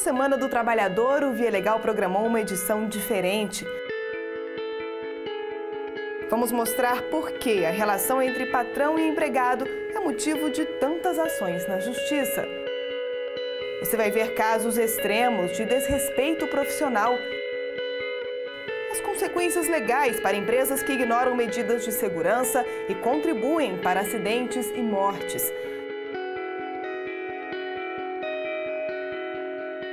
Semana do Trabalhador, o Via Legal programou uma edição diferente. Vamos mostrar por que a relação entre patrão e empregado é motivo de tantas ações na Justiça. Você vai ver casos extremos de desrespeito profissional. As consequências legais para empresas que ignoram medidas de segurança e contribuem para acidentes e mortes.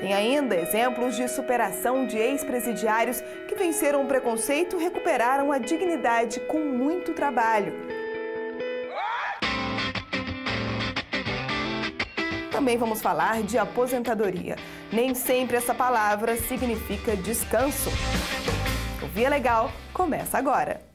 Tem ainda exemplos de superação de ex-presidiários que venceram o preconceito e recuperaram a dignidade com muito trabalho. Também vamos falar de aposentadoria. Nem sempre essa palavra significa descanso. O Via Legal começa agora.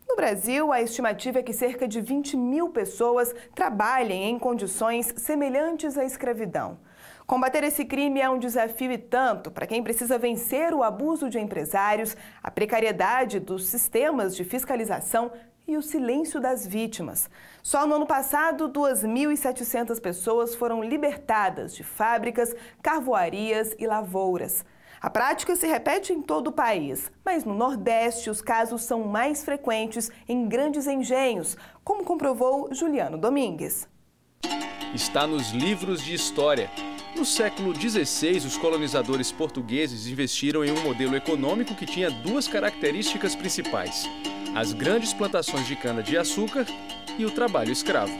No Brasil, a estimativa é que cerca de 20 mil pessoas trabalhem em condições semelhantes à escravidão. Combater esse crime é um desafio e tanto para quem precisa vencer o abuso de empresários, a precariedade dos sistemas de fiscalização e o silêncio das vítimas. Só no ano passado, 2.700 pessoas foram libertadas de fábricas, carvoarias e lavouras. A prática se repete em todo o país, mas no Nordeste os casos são mais frequentes em grandes engenhos, como comprovou Juliano Domingues. Está nos livros de história. No século XVI, os colonizadores portugueses investiram em um modelo econômico que tinha duas características principais: as grandes plantações de cana-de-açúcar e o trabalho escravo.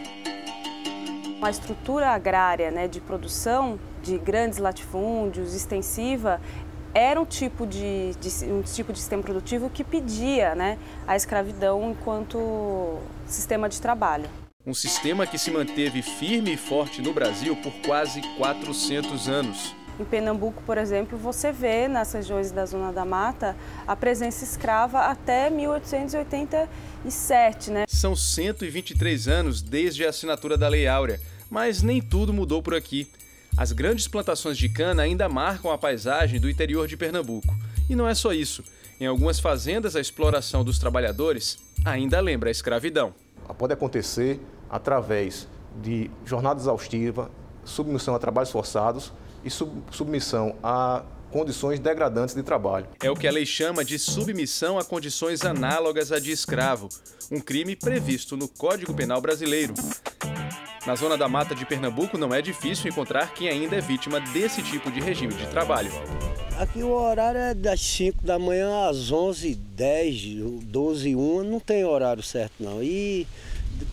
A estrutura agrária, de produção de grandes latifúndios, extensiva, era um tipo de sistema produtivo que pedia a escravidão enquanto sistema de trabalho. Um sistema que se manteve firme e forte no Brasil por quase 400 anos. Em Pernambuco, por exemplo, você vê nas regiões da Zona da Mata a presença escrava até 1887. São 123 anos desde a assinatura da Lei Áurea, mas nem tudo mudou por aqui. As grandes plantações de cana ainda marcam a paisagem do interior de Pernambuco. E não é só isso. Em algumas fazendas, a exploração dos trabalhadores ainda lembra a escravidão. Pode acontecer através de jornada exaustiva, submissão a trabalhos forçados e submissão a condições degradantes de trabalho. É o que a lei chama de submissão a condições análogas à de escravo, um crime previsto no Código Penal brasileiro. Na Zona da Mata de Pernambuco não é difícil encontrar quem ainda é vítima desse tipo de regime de trabalho. Aqui o horário é das 5 da manhã às 11h10, 12h01, não tem horário certo não. E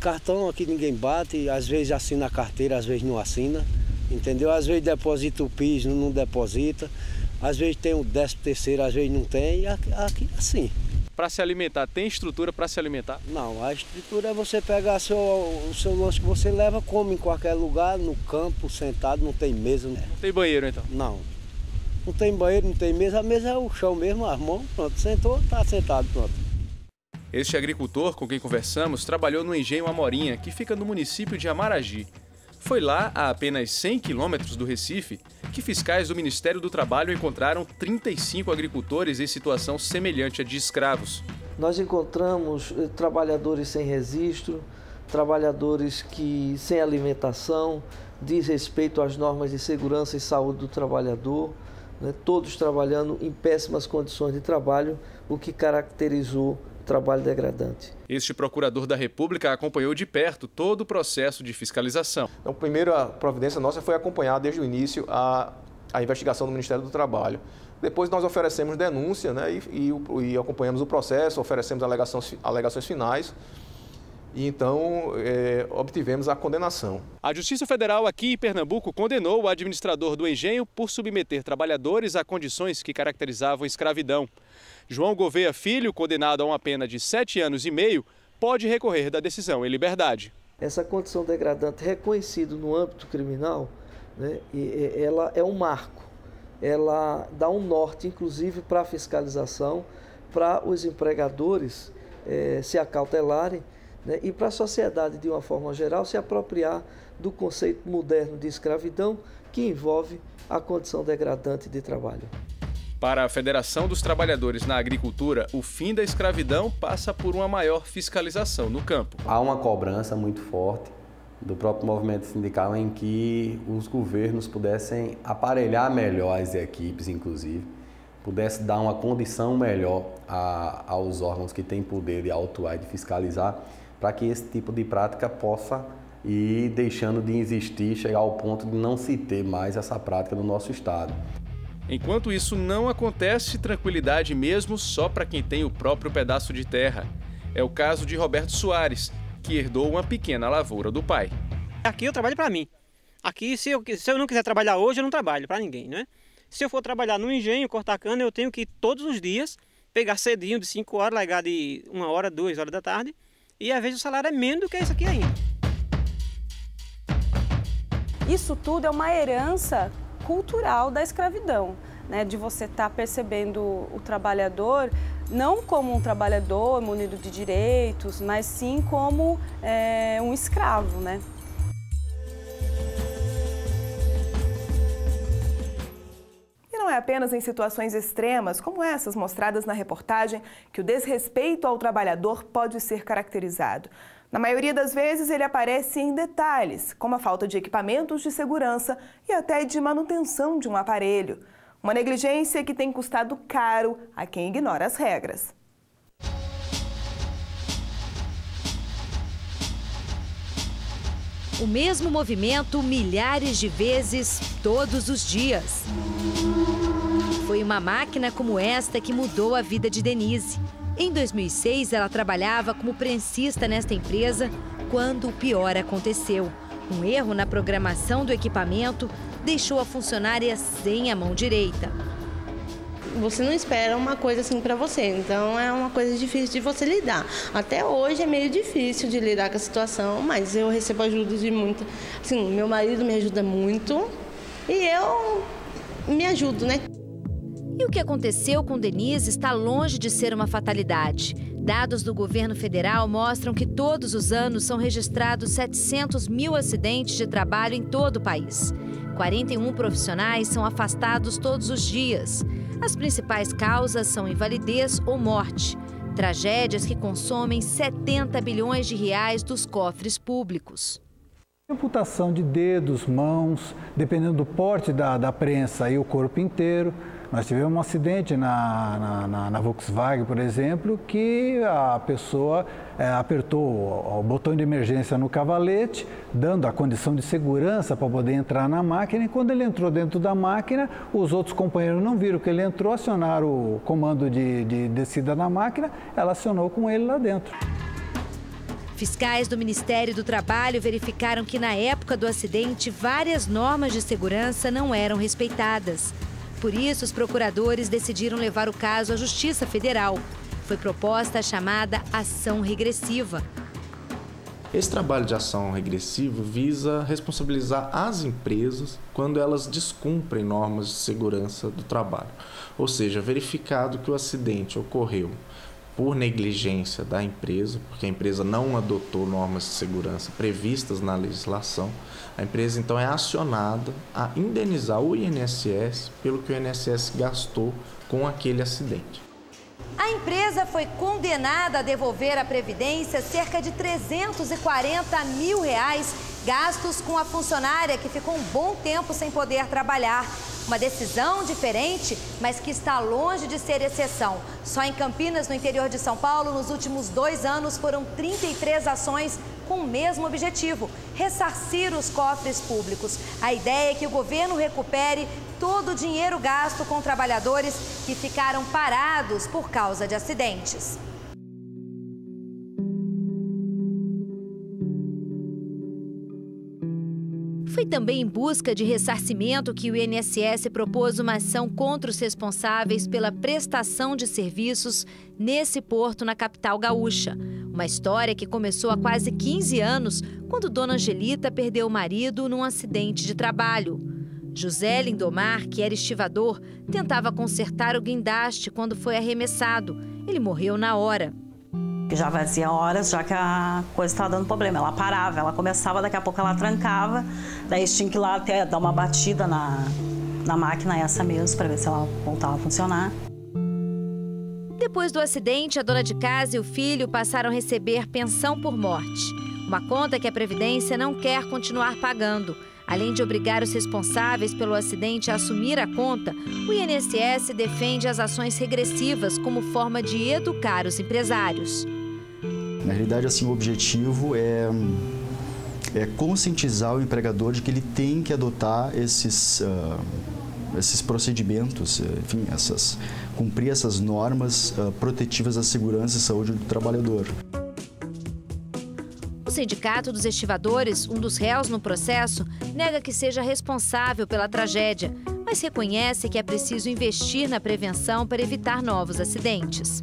cartão aqui ninguém bate, às vezes assina a carteira, às vezes não assina, entendeu? Às vezes deposita o PIS, não deposita, às vezes tem o 13º, às vezes não tem, e aqui assim. Para se alimentar, tem estrutura para se alimentar? Não, a estrutura é você pegar o seu lanche que você leva, come em qualquer lugar, no campo, sentado, não tem mesa. Não tem banheiro então? Não. Não tem banheiro, não tem mesa, a mesa é o chão mesmo, as mãos, pronto, sentou, está sentado, pronto. Este agricultor com quem conversamos trabalhou no engenho Amorinha, que fica no município de Amaragi. Foi lá, a apenas 100 quilômetros do Recife, que fiscais do Ministério do Trabalho encontraram 35 agricultores em situação semelhante à de escravos. Nós encontramos trabalhadores sem registro, trabalhadores sem alimentação, desrespeito às normas de segurança e saúde do trabalhador, todos trabalhando em péssimas condições de trabalho, o que caracterizou o trabalho degradante. Este procurador da República acompanhou de perto todo o processo de fiscalização. Então, a primeira providência nossa foi acompanhar desde o início a investigação do Ministério do Trabalho. Depois nós oferecemos denúncia e acompanhamos o processo, oferecemos alegações finais. E então obtivemos a condenação. A Justiça Federal aqui em Pernambuco condenou o administrador do engenho por submeter trabalhadores a condições que caracterizavam escravidão. João Gouveia Filho, condenado a uma pena de 7 anos e meio, pode recorrer da decisão em liberdade. Essa condição degradante reconhecida no âmbito criminal, ela é um marco. Ela dá um norte, inclusive, para a fiscalização, para os empregadores se acautelarem, e para a sociedade, de uma forma geral, se apropriar do conceito moderno de escravidão que envolve a condição degradante de trabalho. Para a Federação dos Trabalhadores na Agricultura, o fim da escravidão passa por uma maior fiscalização no campo. Há uma cobrança muito forte do próprio movimento sindical em que os governos pudessem aparelhar melhor as equipes, inclusive, pudesse dar uma condição melhor aos órgãos que têm poder de autuar e de fiscalizar, para que esse tipo de prática possa ir deixando de existir, chegar ao ponto de não se ter mais essa prática no nosso estado. Enquanto isso não acontece, tranquilidade mesmo só para quem tem o próprio pedaço de terra. É o caso de Roberto Soares, que herdou uma pequena lavoura do pai. Aqui eu trabalho para mim. Aqui, se eu não quiser trabalhar hoje, eu não trabalho para ninguém, né? Se eu for trabalhar no engenho, cortar cana, eu tenho que ir todos os dias, pegar cedinho de 5 horas, largar de 1 hora, 2 horas da tarde, e às vezes o salário é menos do que isso aqui ainda. Isso tudo é uma herança cultural da escravidão, né? De você estar percebendo o trabalhador não como um trabalhador munido de direitos, mas sim como um escravo, né? E não é apenas em situações extremas, como essas mostradas na reportagem, que o desrespeito ao trabalhador pode ser caracterizado. Na maioria das vezes, ele aparece em detalhes, como a falta de equipamentos de segurança e até de manutenção de um aparelho. Uma negligência que tem custado caro a quem ignora as regras. O mesmo movimento milhares de vezes, todos os dias. Foi uma máquina como esta que mudou a vida de Denise. Em 2006, ela trabalhava como prensista nesta empresa quando o pior aconteceu. Um erro na programação do equipamento deixou a funcionária sem a mão direita. Você não espera uma coisa assim para você, então é uma coisa difícil de você lidar. Até hoje é meio difícil de lidar com a situação, mas eu recebo ajuda de muito. Assim, meu marido me ajuda muito e eu me ajudo, né? E o que aconteceu com Denise está longe de ser uma fatalidade. Dados do governo federal mostram que todos os anos são registrados 700 mil acidentes de trabalho em todo o país. 41 profissionais são afastados todos os dias. As principais causas são invalidez ou morte. Tragédias que consomem 70 bilhões de reais dos cofres públicos. Amputação de dedos, mãos, dependendo do porte da prensa e o corpo inteiro. Nós tivemos um acidente na Volkswagen, por exemplo, que a pessoa apertou o botão de emergência no cavalete, dando a condição de segurança para poder entrar na máquina. E quando ele entrou dentro da máquina, os outros companheiros não viram que ele entrou, acionaram o comando de descida na máquina, ela acionou com ele lá dentro. Fiscais do Ministério do Trabalho verificaram que na época do acidente, várias normas de segurança não eram respeitadas. Por isso, os procuradores decidiram levar o caso à Justiça Federal. Foi proposta a chamada ação regressiva. Esse trabalho de ação regressiva visa responsabilizar as empresas quando elas descumprem normas de segurança do trabalho. Ou seja, verificado que o acidente ocorreu por negligência da empresa, porque a empresa não adotou normas de segurança previstas na legislação, a empresa então é acionada a indenizar o INSS pelo que o INSS gastou com aquele acidente. A empresa foi condenada a devolver à Previdência cerca de R$340 mil gastos com a funcionária que ficou um bom tempo sem poder trabalhar. Uma decisão diferente, mas que está longe de ser exceção. Só em Campinas, no interior de São Paulo, nos últimos 2 anos, foram 33 ações com o mesmo objetivo: ressarcir os cofres públicos. A ideia é que o governo recupere todo o dinheiro gasto com trabalhadores que ficaram parados por causa de acidentes. Foi também em busca de ressarcimento que o INSS propôs uma ação contra os responsáveis pela prestação de serviços nesse porto na capital gaúcha. Uma história que começou há quase 15 anos, quando Dona Angelita perdeu o marido num acidente de trabalho. José Lindomar, que era estivador, tentava consertar o guindaste quando foi arremessado. Ele morreu na hora. Já fazia horas já que a coisa estava dando problema. Ela parava, ela começava, daqui a pouco ela trancava. Daí tinha que ir lá até dar uma batida na máquina essa mesmo, para ver se ela voltava a funcionar. Depois do acidente, a dona de casa e o filho passaram a receber pensão por morte. Uma conta que a Previdência não quer continuar pagando. Além de obrigar os responsáveis pelo acidente a assumir a conta, o INSS defende as ações regressivas como forma de educar os empresários. Na realidade, assim, o objetivo é conscientizar o empregador de que ele tem que adotar esses procedimentos, enfim, cumprir essas normas protetivas da segurança e saúde do trabalhador. O Sindicato dos Estivadores, um dos réus no processo, nega que seja responsável pela tragédia, mas reconhece que é preciso investir na prevenção para evitar novos acidentes.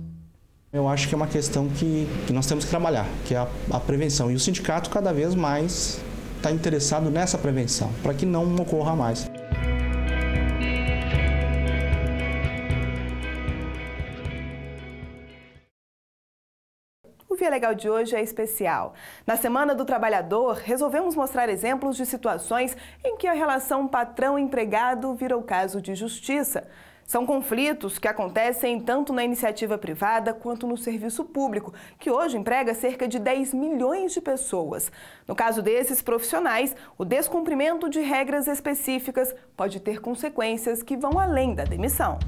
Eu acho que é uma questão que nós temos que trabalhar, que é a prevenção. E o sindicato cada vez mais está interessado nessa prevenção, para que não ocorra mais. O Via Legal de hoje é especial. Na Semana do Trabalhador, resolvemos mostrar exemplos de situações em que a relação patrão-empregado virou caso de justiça. São conflitos que acontecem tanto na iniciativa privada quanto no serviço público, que hoje emprega cerca de 10 milhões de pessoas. No caso desses profissionais, o descumprimento de regras específicas pode ter consequências que vão além da demissão.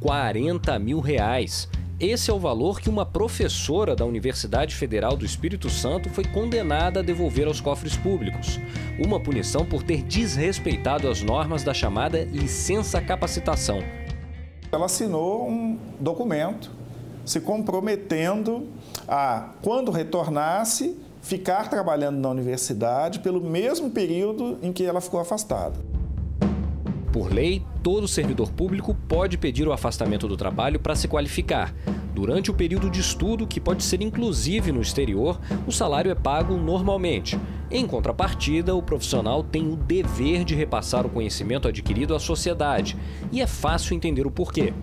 R$40 mil. Esse é o valor que uma professora da Universidade Federal do Espírito Santo foi condenada a devolver aos cofres públicos. Uma punição por ter desrespeitado as normas da chamada licença capacitação. Ela assinou um documento se comprometendo a, quando retornasse, ficar trabalhando na universidade pelo mesmo período em que ela ficou afastada. Por lei, todo servidor público pode pedir o afastamento do trabalho para se qualificar. Durante o período de estudo, que pode ser inclusive no exterior, o salário é pago normalmente. Em contrapartida, o profissional tem o dever de repassar o conhecimento adquirido à sociedade. E é fácil entender o porquê.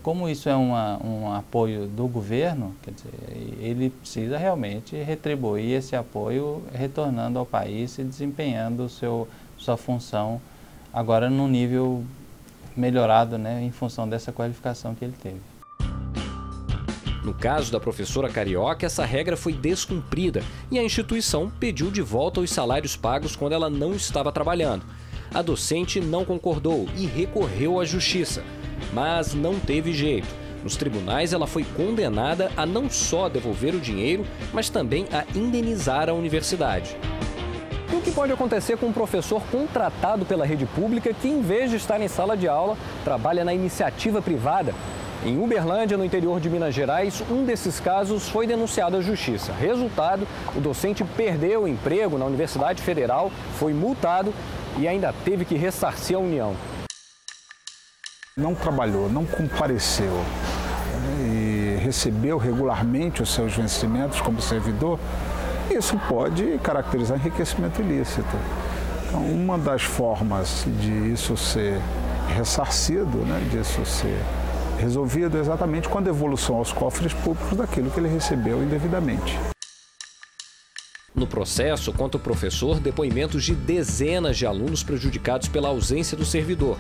Como isso é um apoio do governo, quer dizer, ele precisa realmente retribuir esse apoio retornando ao país e desempenhando sua função agora num nível melhorado, né, em função dessa qualificação que ele teve. No caso da professora carioca, essa regra foi descumprida e a instituição pediu de volta os salários pagos quando ela não estava trabalhando. A docente não concordou e recorreu à justiça, mas não teve jeito. Nos tribunais, ela foi condenada a não só devolver o dinheiro, mas também a indenizar a universidade. E o que pode acontecer com um professor contratado pela rede pública que, em vez de estar em sala de aula, trabalha na iniciativa privada? Em Uberlândia, no interior de Minas Gerais, um desses casos foi denunciado à justiça. Resultado, o docente perdeu o emprego na Universidade Federal, foi multado e ainda teve que ressarcir a União. Não trabalhou, não compareceu e recebeu regularmente os seus vencimentos como servidor, isso pode caracterizar enriquecimento ilícito. Então, uma das formas de isso ser ressarcido, disso ser resolvido, é exatamente com a devolução aos cofres públicos daquilo que ele recebeu indevidamente. No processo contra o professor, depoimentos de dezenas de alunos prejudicados pela ausência do servidor.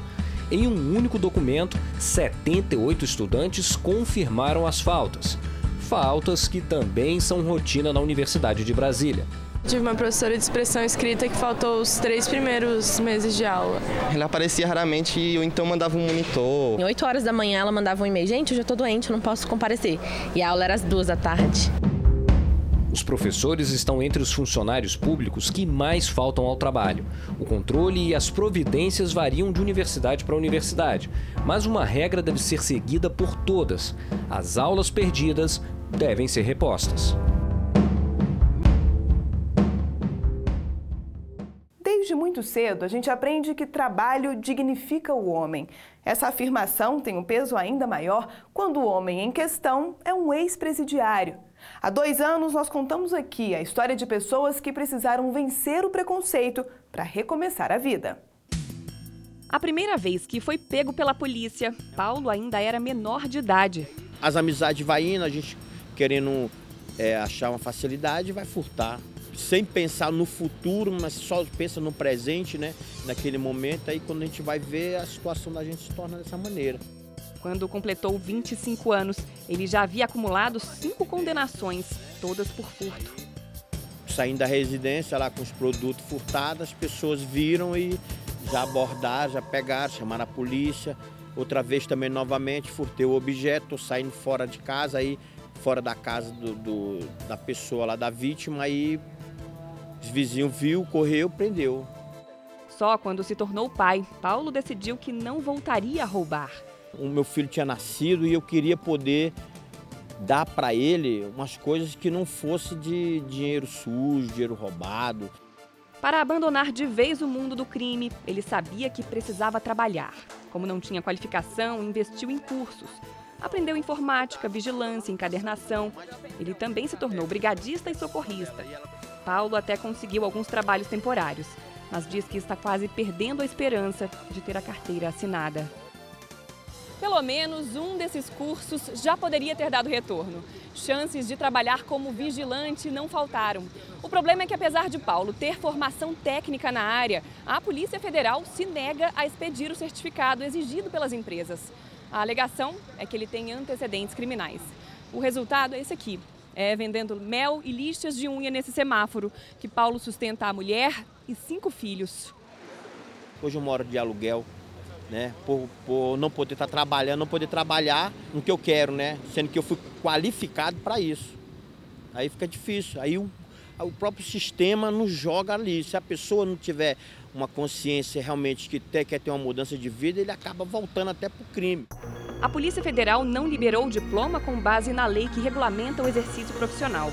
Em um único documento, 78 estudantes confirmaram as faltas. Faltas que também são rotina na Universidade de Brasília. Tive uma professora de expressão escrita que faltou os 3 primeiros meses de aula. Ela aparecia raramente e eu então mandava um monitor. Em 8 horas da manhã ela mandava um e-mail: gente, eu já estou doente, eu não posso comparecer. E a aula era às 2 da tarde. Os professores estão entre os funcionários públicos que mais faltam ao trabalho. O controle e as providências variam de universidade para universidade, mas uma regra deve ser seguida por todas. As aulas perdidas devem ser repostas. Desde muito cedo, a gente aprende que trabalho dignifica o homem. Essa afirmação tem um peso ainda maior quando o homem em questão é um ex-presidiário. Há 2 anos, nós contamos aqui a história de pessoas que precisaram vencer o preconceito para recomeçar a vida. A primeira vez que foi pego pela polícia, Paulo ainda era menor de idade. As amizades vai indo, a gente querendo achar uma facilidade, vai furtar. sem pensar no futuro, mas só pensa no presente, né? Naquele momento, aí quando a gente vai ver, a situação da gente se torna dessa maneira. Quando completou 25 anos, ele já havia acumulado 5 condenações, todas por furto. Saindo da residência lá com os produtos furtados, as pessoas viram e já abordaram, já pegaram, chamaram a polícia. Outra vez também, novamente, furtei o objeto, saindo fora de casa, aí fora da casa da pessoa lá, da vítima, aí os vizinhos viu, correu, prendeu. Só quando se tornou pai, Paulo decidiu que não voltaria a roubar. O meu filho tinha nascido e eu queria poder dar para ele umas coisas que não fosse de dinheiro sujo, dinheiro roubado. Para abandonar de vez o mundo do crime, ele sabia que precisava trabalhar. Como não tinha qualificação, investiu em cursos. Aprendeu informática, vigilância, encadernação. Ele também se tornou brigadista e socorrista. Paulo até conseguiu alguns trabalhos temporários, mas diz que está quase perdendo a esperança de ter a carteira assinada. Pelo menos um desses cursos já poderia ter dado retorno. Chances de trabalhar como vigilante não faltaram. O problema é que, apesar de Paulo ter formação técnica na área, a Polícia Federal se nega a expedir o certificado exigido pelas empresas. A alegação é que ele tem antecedentes criminais. O resultado é esse aqui. É vendendo mel e lixas de unha nesse semáforo que Paulo sustenta a mulher e 5 filhos. Hoje eu moro de aluguel, né? Por não poder estar trabalhando, não poder trabalhar no que eu quero, né? Sendo que eu fui qualificado para isso. Aí fica difícil. Aí o próprio sistema nos joga ali. Se a pessoa não tiver uma consciência realmente que quer ter uma mudança de vida, ele acaba voltando até para o crime. A Polícia Federal não liberou o diploma com base na lei que regulamenta o exercício profissional.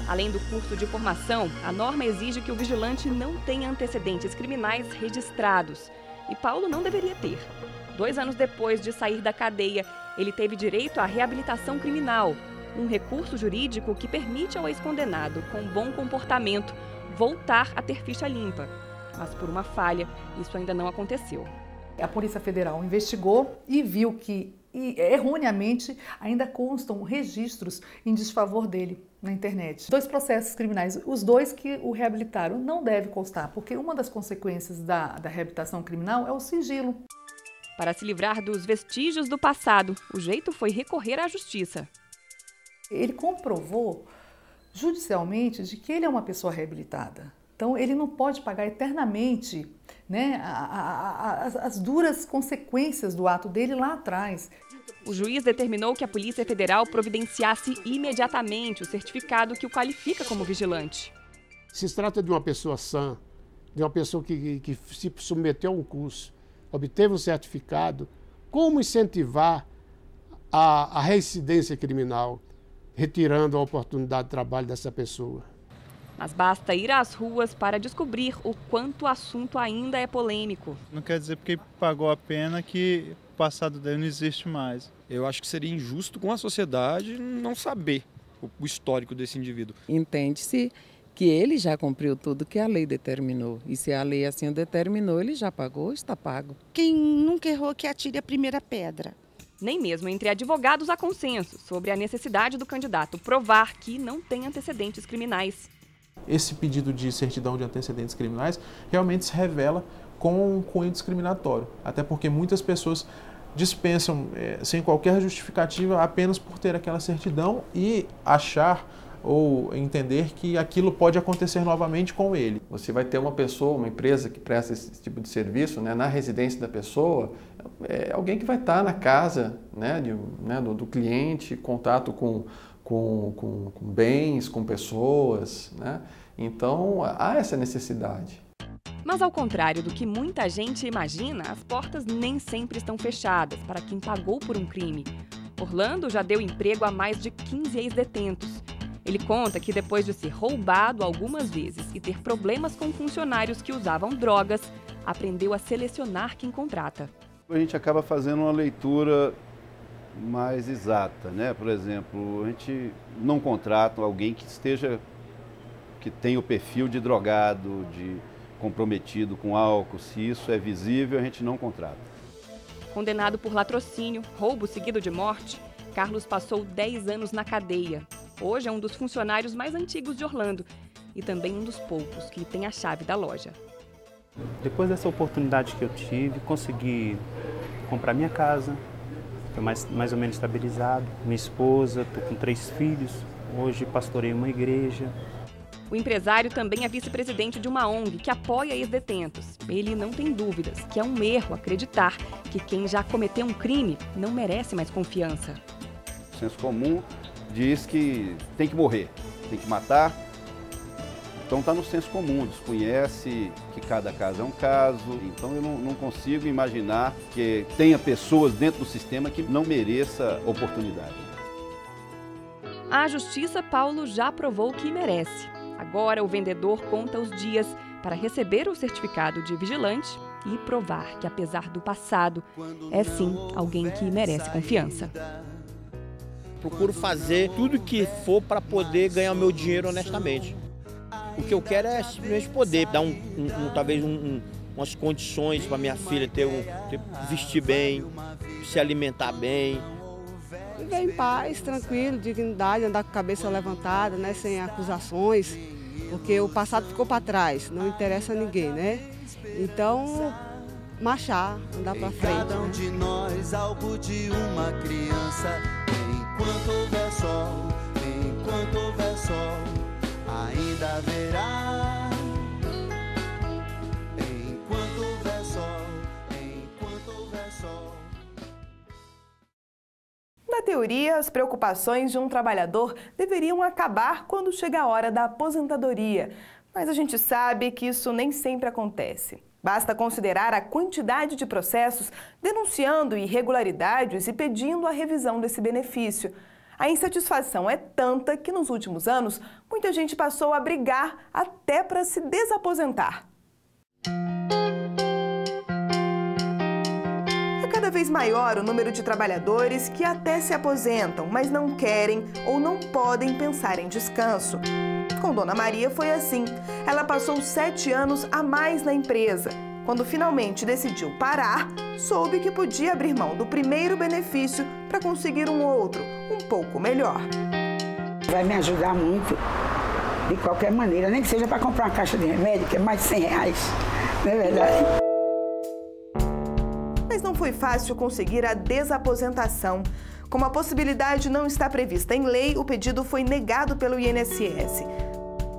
Além do curso de formação, a norma exige que o vigilante não tenha antecedentes criminais registrados. E Paulo não deveria ter. 2 anos depois de sair da cadeia, ele teve direito à reabilitação criminal, um recurso jurídico que permite ao ex-condenado com bom comportamento voltar a ter ficha limpa. Mas por uma falha, isso ainda não aconteceu. A Polícia Federal investigou e viu que, erroneamente, ainda constam registros em desfavor dele na internet. 2 processos criminais, os 2 que o reabilitaram, não deve constar, porque uma das consequências da reabilitação criminal é o sigilo. Para se livrar dos vestígios do passado, o jeito foi recorrer à justiça. Ele comprovou judicialmente de que ele é uma pessoa reabilitada. Então, ele não pode pagar eternamente, né, as duras consequências do ato dele lá atrás. O juiz determinou que a Polícia Federal providenciasse imediatamente o certificado que o qualifica como vigilante. Se trata de uma pessoa sã, de uma pessoa que se submeteu a um curso, obteve um certificado, como incentivar a reincidência criminal, retirando a oportunidade de trabalho dessa pessoa? Mas basta ir às ruas para descobrir o quanto o assunto ainda é polêmico. Não quer dizer porque pagou a pena que o passado dele não existe mais. Eu acho que seria injusto com a sociedade não saber o histórico desse indivíduo. Entende-se que ele já cumpriu tudo que a lei determinou. E se a lei assim o determinou, ele já pagou, está pago. Quem nunca errou que atire a primeira pedra. Nem mesmo entre advogados há consenso sobre a necessidade do candidato provar que não tem antecedentes criminais. Esse pedido de certidão de antecedentes criminais realmente se revela com um cunho discriminatório, até porque muitas pessoas dispensam sem qualquer justificativa apenas por ter aquela certidão e achar ou entender que aquilo pode acontecer novamente com ele. Você vai ter uma pessoa, uma empresa que presta esse tipo de serviço, né, na residência da pessoa, é alguém que vai estar na casa, né, do cliente, contato com bens, com pessoas, né? Então há essa necessidade. Mas ao contrário do que muita gente imagina, as portas nem sempre estão fechadas para quem pagou por um crime. Orlando já deu emprego a mais de 15 ex-detentos. Ele conta que depois de ser roubado algumas vezes e ter problemas com funcionários que usavam drogas, aprendeu a selecionar quem contrata. A gente acaba fazendo uma leitura mais exata, né? Por exemplo, a gente não contrata alguém que tenha o perfil de drogado, de comprometido com álcool. Se isso é visível, a gente não contrata. Condenado por latrocínio, roubo seguido de morte, Carlos passou 10 anos na cadeia. Hoje é um dos funcionários mais antigos de Orlando e também um dos poucos que tem a chave da loja. Depois dessa oportunidade que eu tive, consegui comprar minha casa, estou mais ou menos estabilizado, minha esposa, estou com 3 filhos, hoje pastorei uma igreja. O empresário também é vice-presidente de uma ONG que apoia ex-detentos. Ele não tem dúvidas que é um erro acreditar que quem já cometeu um crime não merece mais confiança. O senso comum diz que tem que morrer, tem que matar. Então está no senso comum, desconhece que cada caso é um caso. Então eu não consigo imaginar que tenha pessoas dentro do sistema que não mereça oportunidade. A Justiça, Paulo, já provou que merece. Agora o vendedor conta os dias para receber o certificado de vigilante e provar que, apesar do passado, é sim alguém que merece confiança. Procuro fazer tudo que for para poder ganhar o meu dinheiro honestamente. O que eu quero é simplesmente poder dar talvez umas condições para minha filha vestir bem, se alimentar bem. Viver em paz, tranquilo, dignidade, andar com a cabeça levantada, né, sem acusações, porque o passado ficou para trás, não interessa a ninguém, né? Então, marchar, andar para frente. Cada um de nós algo de uma criança, enquanto houver sol, ainda haverá. Enquanto houver sol. Na teoria, as preocupações de um trabalhador deveriam acabar quando chega a hora da aposentadoria. Mas a gente sabe que isso nem sempre acontece. Basta considerar a quantidade de processos denunciando irregularidades e pedindo a revisão desse benefício. A insatisfação é tanta que, nos últimos anos, muita gente passou a brigar até para se desaposentar. É cada vez maior o número de trabalhadores que até se aposentam, mas não querem ou não podem pensar em descanso. Com Dona Maria foi assim. Ela passou 7 anos a mais na empresa. Quando finalmente decidiu parar, soube que podia abrir mão do primeiro benefício para conseguir um outro, um pouco melhor. Vai me ajudar muito, de qualquer maneira, nem que seja para comprar uma caixa de remédio, que é mais de R$100, não é verdade? Mas não foi fácil conseguir a desaposentação. Como a possibilidade não está prevista em lei, o pedido foi negado pelo INSS.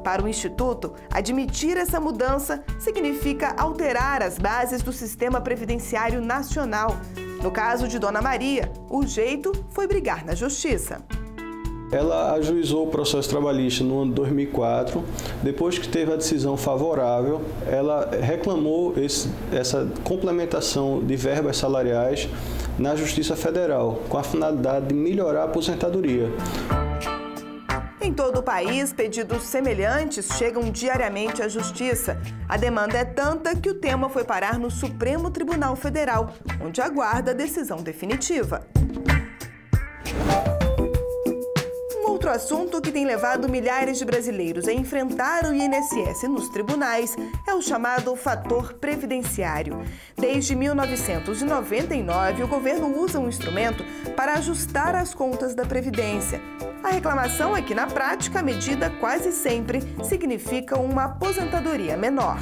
Para o Instituto, admitir essa mudança significa alterar as bases do sistema previdenciário nacional. No caso de Dona Maria, o jeito foi brigar na Justiça. Ela ajuizou o processo trabalhista no ano de 2004. Depois que teve a decisão favorável, ela reclamou essa complementação de verbas salariais na Justiça Federal, com a finalidade de melhorar a aposentadoria. Em todo o país, pedidos semelhantes chegam diariamente à Justiça. A demanda é tanta que o tema foi parar no Supremo Tribunal Federal, onde aguarda a decisão definitiva. Outro assunto que tem levado milhares de brasileiros a enfrentar o INSS nos tribunais é o chamado fator previdenciário. Desde 1999, o governo usa um instrumento para ajustar as contas da Previdência. A reclamação é que, na prática, a medida quase sempre significa uma aposentadoria menor.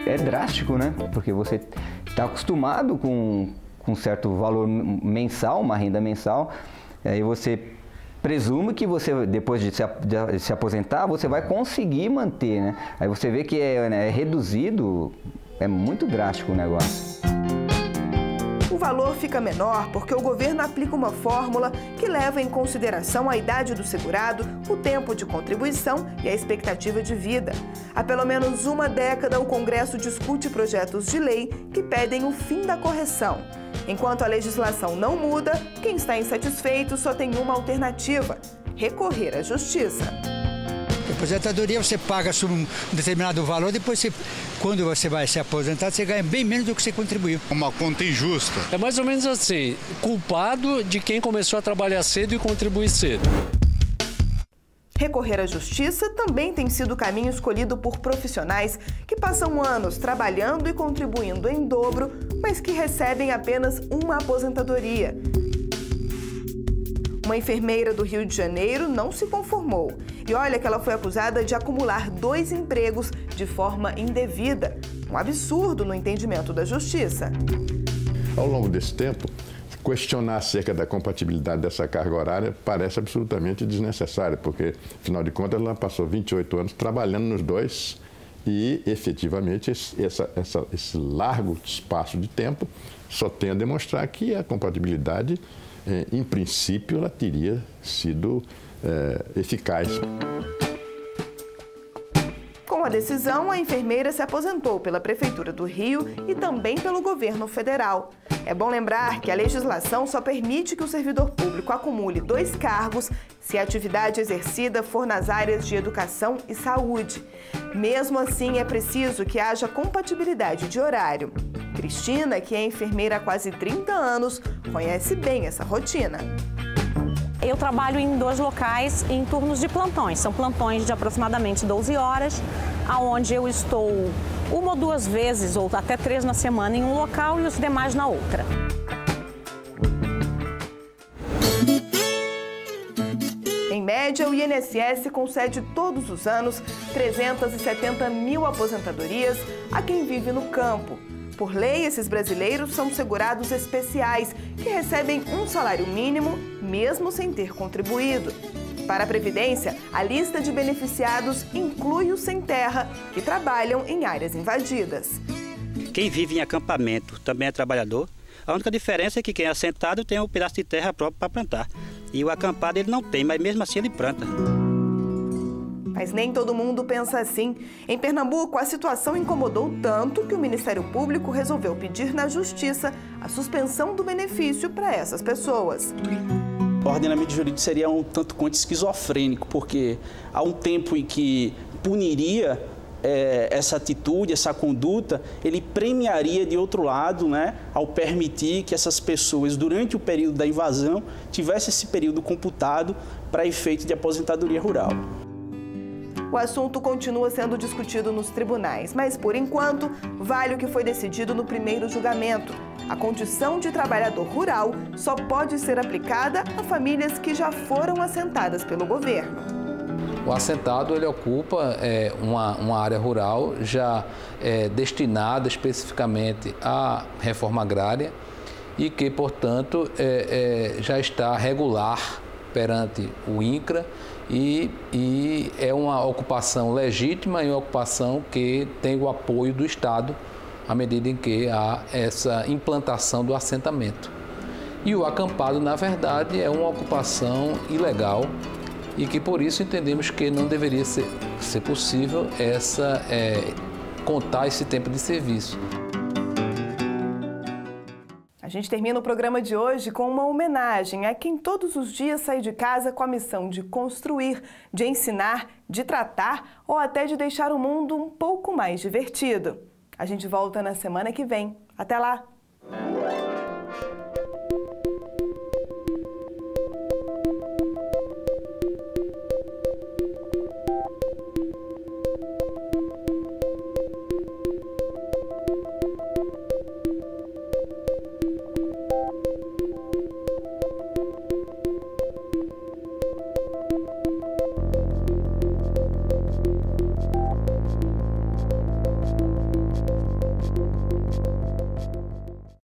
É drástico, né? Porque você está acostumado com um certo valor mensal, uma renda mensal, aí você presume que você, depois de se aposentar, você vai conseguir manter, né? Aí você vê que é reduzido, é muito drástico o negócio. O valor fica menor porque o governo aplica uma fórmula que leva em consideração a idade do segurado, o tempo de contribuição e a expectativa de vida. Há pelo menos uma década, o Congresso discute projetos de lei que pedem o fim da correção. Enquanto a legislação não muda, quem está insatisfeito só tem uma alternativa: recorrer à Justiça. A aposentadoria você paga sobre um determinado valor, depois quando você vai se aposentar, você ganha bem menos do que você contribuiu. Uma conta injusta. É mais ou menos assim, culpado de quem começou a trabalhar cedo e contribuir cedo. Recorrer à Justiça também tem sido o caminho escolhido por profissionais que passam anos trabalhando e contribuindo em dobro, mas que recebem apenas uma aposentadoria. Uma enfermeira do Rio de Janeiro não se conformou. E olha que ela foi acusada de acumular 2 empregos de forma indevida. Um absurdo no entendimento da Justiça. Ao longo desse tempo, questionar acerca da compatibilidade dessa carga horária parece absolutamente desnecessário, porque, afinal de contas, ela passou 28 anos trabalhando nos dois e, efetivamente, esse largo espaço de tempo só tem a demonstrar que a compatibilidade, em princípio, ela teria sido eficaz. Com a decisão, a enfermeira se aposentou pela Prefeitura do Rio e também pelo governo federal. É bom lembrar que a legislação só permite que o servidor público acumule 2 cargos se a atividade exercida for nas áreas de educação e saúde. Mesmo assim, é preciso que haja compatibilidade de horário. Cristina, que é enfermeira há quase 30 anos, conhece bem essa rotina. Eu trabalho em 2 locais em turnos de plantões. São plantões de aproximadamente 12 horas, onde eu estou 1 ou 2 vezes, ou até 3 na semana em um local e os demais na outra. Em média, o INSS concede todos os anos 370 mil aposentadorias a quem vive no campo. Por lei, esses brasileiros são segurados especiais, que recebem um salário mínimo, mesmo sem ter contribuído. Para a Previdência, a lista de beneficiados inclui os sem terra, que trabalham em áreas invadidas. Quem vive em acampamento também é trabalhador. A única diferença é que quem é assentado tem um pedaço de terra próprio para plantar. E o acampado ele não tem, mas mesmo assim ele planta. Mas nem todo mundo pensa assim. Em Pernambuco, a situação incomodou tanto que o Ministério Público resolveu pedir na Justiça a suspensão do benefício para essas pessoas. O ordenamento jurídico seria um tanto quanto esquizofrênico, porque há um tempo em que puniria essa atitude, essa conduta, ele premiaria de outro lado, né, ao permitir que essas pessoas, durante o período da invasão, tivessem esse período computado para efeito de aposentadoria rural. O assunto continua sendo discutido nos tribunais, mas, por enquanto, vale o que foi decidido no primeiro julgamento. A condição de trabalhador rural só pode ser aplicada a famílias que já foram assentadas pelo governo. O assentado ele ocupa uma área rural já destinada especificamente à reforma agrária e que, portanto, já está regular perante o INCRA e é uma ocupação legítima e uma ocupação que tem o apoio do Estado à medida em que há essa implantação do assentamento. E o acampado, na verdade, é uma ocupação ilegal e que, por isso, entendemos que não deveria ser possível contar esse tempo de serviço. A gente termina o programa de hoje com uma homenagem a quem todos os dias sai de casa com a missão de construir, de ensinar, de tratar ou até de deixar o mundo um pouco mais divertido. A gente volta na semana que vem. Até lá!